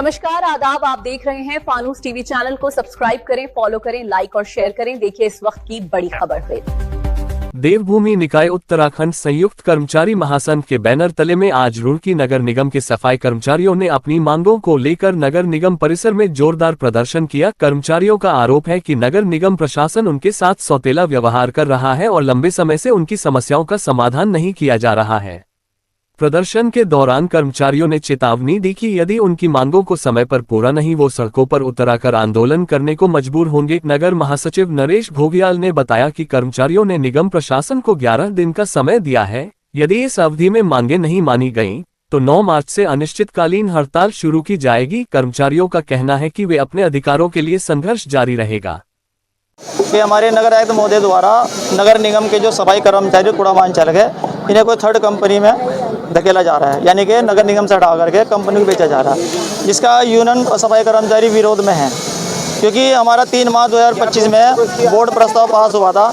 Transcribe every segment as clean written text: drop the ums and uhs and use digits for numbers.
नमस्कार, आदाब। आप देख रहे हैं फानूस टीवी चैनल को सब्सक्राइब करें, फॉलो करें, लाइक और शेयर करें। देखिए इस वक्त की बड़ी खबर पे। देवभूमि निकाय उत्तराखंड संयुक्त कर्मचारी महासंघ के बैनर तले में आज रुड़की नगर निगम के सफाई कर्मचारियों ने अपनी मांगों को लेकर नगर निगम परिसर में जोरदार प्रदर्शन किया। कर्मचारियों का आरोप है कि नगर निगम प्रशासन उनके साथ सौतेला व्यवहार कर रहा है और लंबे समय से उनकी समस्याओं का समाधान नहीं किया जा रहा है। प्रदर्शन के दौरान कर्मचारियों ने चेतावनी दी कि यदि उनकी मांगों को समय पर पूरा नहीं वो सड़कों पर उतरकर आंदोलन करने को मजबूर होंगे। नगर महासचिव नरेश भोगियाल ने बताया कि कर्मचारियों ने निगम प्रशासन को 11 दिन का समय दिया है। यदि इस अवधि में मांगे नहीं मानी गईं, तो 9 मार्च से अनिश्चितकालीन हड़ताल शुरू की जाएगी। कर्मचारियों का कहना है कि वे अपने अधिकारों के लिए संघर्ष जारी रहेगा। कि हमारे नगर आयुक्त महोदय द्वारा नगर निगम के जो सफाई कर्मचारी कूड़ावान चालक है, इन्हें कोई थर्ड कंपनी में धकेला जा रहा है, यानी कि नगर निगम से हटा करके कंपनी को बेचा जा रहा है, जिसका यूनियन सफाई कर्मचारी विरोध में है। क्योंकि हमारा 3 मार्च 2025 में बोर्ड प्रस्ताव पास हुआ था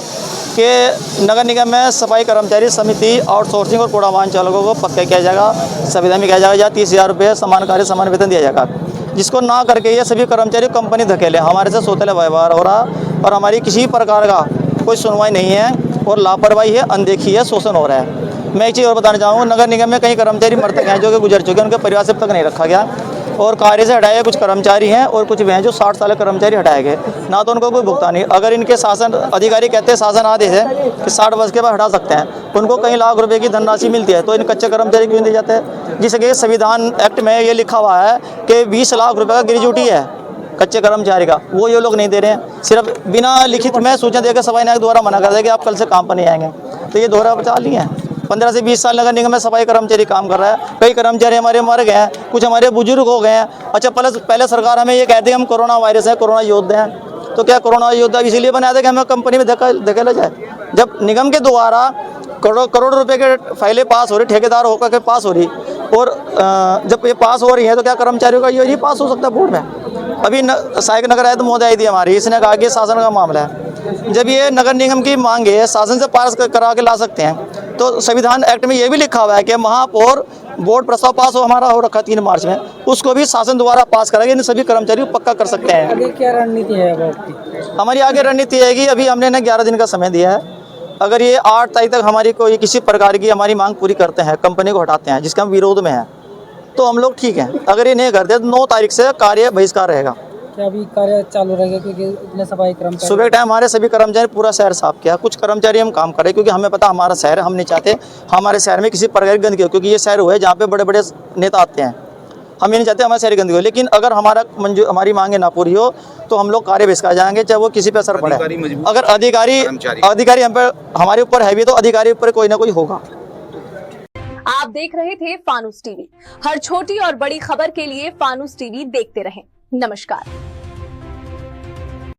कि नगर निगम में सफाई कर्मचारी समिति आउटसोर्सिंग और कूड़ावान चालकों को पक्का किया जाएगा, संविदा में किया जाएगा या 30,000 रुपये समान कार्य समान वेतन दिया जाएगा, जिसको ना करके ये सभी कर्मचारी कंपनी धकेले। हमारे से सौतेला व्यवहार हो रहा और हमारी किसी प्रकार का कोई सुनवाई नहीं है और लापरवाही है, अनदेखी है, शोषण हो रहा है। मैं एक चीज़ और बताना चाहूँगा, नगर निगम में कई कर्मचारी मृतक हैं जो कि गुजर चुके हैं, उनके परिवार से अब तक नहीं रखा गया और कार्य से हटाए कुछ कर्मचारी हैं और कुछ वे हैं जो 60 साल के कर्मचारी हटाए गए, ना तो उनको कोई भुगतान नहीं। अगर इनके शासन अधिकारी कहते हैं शासन आदेश है कि 60 वर्ष के बाद हटा सकते हैं, उनको कई लाख रुपए की धनराशि मिलती है, तो इन कच्चे कर्मचारी क्यों दिए जाते हैं? जिसके संविधान एक्ट में ये लिखा हुआ है कि 20 लाख रुपये का ग्रेजुटी है कच्चे कर्मचारी का, वो ये लोग नहीं दे रहे हैं। सिर्फ बिना लिखित में सूचना देकर सफाई नायक द्वारा मना कर दे कि आप कल से काम पर नहीं आएंगे। तो ये दोहरा चाल नहीं है। 15 से 20 साल नगर निगम में सफाई कर्मचारी काम कर रहा है। कई कर्मचारी हमारे मर गए हैं, कुछ हमारे बुजुर्ग हो गए हैं। अच्छा, पहले सरकार हमें ये कहती है हम कोरोना वायरस है, कोरोना योद्धा हैं। तो क्या कोरोना योद्धा इसीलिए बनाया था कि हमें कंपनी में धकेला जाए? जब निगम के द्वारा करोड़ रुपए के फाइलें पास हो रही, ठेकेदार होकर के पास हो रही, और जब ये पास हो रही है तो क्या कर्मचारियों का ये नहीं पास हो सकता बोर्ड में? अभी सहायक नगर आयुक्त महोदय आई थी हमारी, इसने कहा कि शासन का मामला है। जब ये नगर निगम की मांग है शासन से पास करा के ला सकते हैं, तो संविधान एक्ट में ये भी लिखा हुआ है कि महापौर बोर्ड प्रस्ताव पास हो हमारा हो रखा 3 मार्च में, उसको भी शासन द्वारा पास कराएंगे, इन सभी कर्मचारी को पक्का कर सकते हैं। आगे क्या रणनीति है आपकी? हमारी आगे रणनीति है कि अभी हमने इन्हें 11 दिन का समय दिया है। अगर ये 8 तारीख तक हमारी कोई किसी प्रकार की हमारी मांग पूरी करते हैं, कंपनी को हटाते हैं जिसके हम विरोध में हैं, तो हम लोग ठीक हैं। अगर ये नहीं करते तो 9 तारीख से कार्य बहिष्कार रहेगा। क्या अभी कार्य चालू रहेगा? क्योंकि इतने सफाई कर्मचारी सुबह टाइम हमारे सभी कर्मचारी पूरा शहर साफ किया। कुछ कर्मचारी हम काम कर रहे हैं क्योंकि हमें पता हमारा शहर है, हम नहीं चाहते हमारे शहर में किसी प्रकार की गंदगी हो, क्योंकि ये शहर हुआ है जहाँ पे बड़े बड़े नेता आते हैं। हम ये नहीं चाहते हमारे शहर की गंदगी हो, लेकिन अगर हमारी मांगे ना पूरी हो तो हम लोग कार्य बहिष्कार जाएंगे, चाहे वो किसी पे असर पड़े। अगर अधिकारी हम पे हमारे ऊपर है भी तो अधिकारी ऊपर कोई ना कोई होगा। आप देख रहे थे फानूस टीवी। हर छोटी और बड़ी खबर के लिए फानूस टीवी देखते रहें। नमस्कार।